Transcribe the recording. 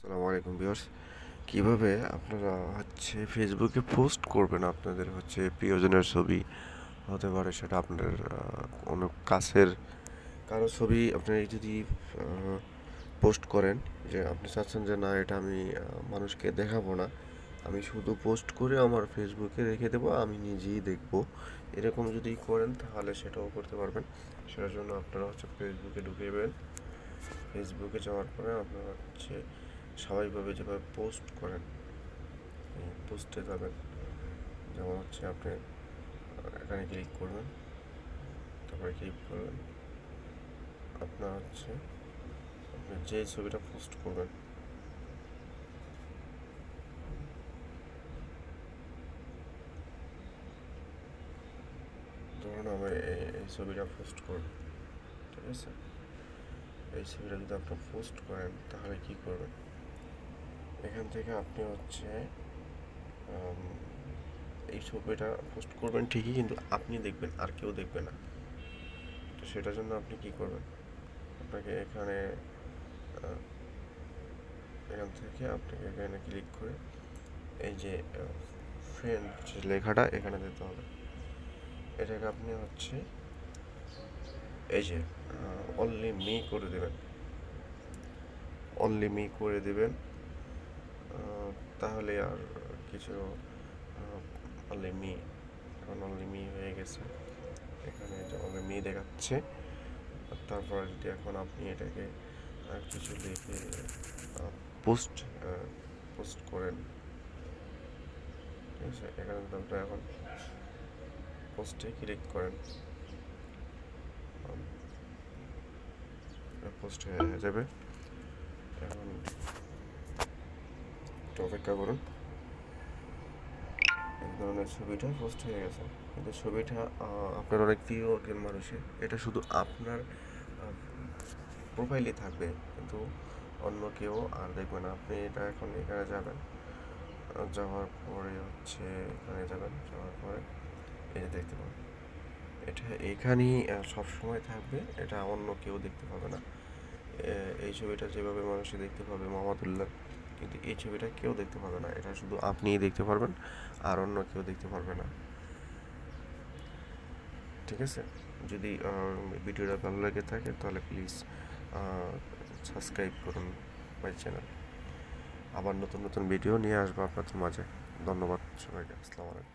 আসসালামু আলাইকুম ভিউয়ার্স। কিভাবে আপনারা ফেসবুকে পোস্ট করবেন আপনাদের প্রিয়জনের ছবি হতে পারে, সেটা আপনার কোনো কাছের কারো ছবি আপনি যদি পোস্ট করেন, যে আপনি চাচ্ছেন যে না, এটা আমি মানুষকে দেখাবো না, আমি শুধু পোস্ট করে আমার ফেসবুকে রেখে দেবো, আমি নিজেই দেখবো, এরকম যদি করেন তাহলে সেটাও করতে পারবেন। সেটার জন্য আপনারা ফেসবুকে ঢুকে যাবেন। ফেসবুকে যাওয়ার পরে আপনারা স্বাভাবিকভাবে যেভাবে পোস্ট করেন পোস্টে যাবেন। যেমন আপনি এখানে ক্লিক করবেন, তারপরে ক্লিক করবেন, আপনার আপনি যে ছবিটা পোস্ট করবেন, ধরুন আমি এই ছবিটা পোস্ট করব, ঠিক আছে? এই ছবিটা যদি আপনি পোস্ট করেন তাহলে কি করবেন, এখান থেকে আপনি এই ছবিটা পোস্ট করবেন ঠিকই, কিন্তু আপনি দেখবেন, আর কেউ দেখবে না। তো সেটার জন্য আপনি কি করবেন, আপনাকে এখানে এখান থেকে আপনাকে এখানে ক্লিক করে এই যে ফ্রেন্ড যে লেখাটা এখানে দিতে হবে। এটাকে আপনি এই যে অনলি মি করে দেবেন, অনলি মি করে দেবেন। তাহলে আর কিছু অনলি মি, এখন অনলি মি হয়ে গেছে, এখানে যে অনলি মি দেখাচ্ছে। তারপরে যদি এখন আপনি এটাকে কিছু লিখে পোস্ট পোস্ট করেন, ঠিক আছে? এখানে যদি আপনারা এখন পোস্টে ক্লিক করেন, পোস্ট হয়ে যাবে। এখন একটু অপেক্ষা করুন। এক ধরনের ছবিটা পোস্ট হয়ে গেছে, কিন্তু ছবিটা আপনার অনেক প্রিয় একজন মানুষের, এটা শুধু আপনার প্রোফাইলে থাকবে, কিন্তু অন্য কেউ আর দেখবে না। আপনি এটা এখন এখানে যাবেন, যাওয়ার পরে এখানে যাবেন, যাওয়ার পরে এই যে দেখতে পাবেন, এটা এখানেই সবসময় থাকবে, এটা অন্য কেউ দেখতে পাবে না। এই ছবিটা যেভাবে মানুষে দেখতে পাবে মোহাম্মদুল্লাহ, কিন্তু এই ছবিটা কেউ দেখতে পাবে না, এটা শুধু আপনিই দেখতে পারবেন, আর অন্য কেউ দেখতে পারবে না, ঠিক আছে? যদি ভিডিওটা ভালো লেগে থাকে তাহলে প্লিজ সাবস্ক্রাইব করুন মাই চ্যানেল। আবার নতুন নতুন ভিডিও নিয়ে আসবো আপনাদের মাঝে। ধন্যবাদ সবাইকে। আসসালামু আলাইকুম।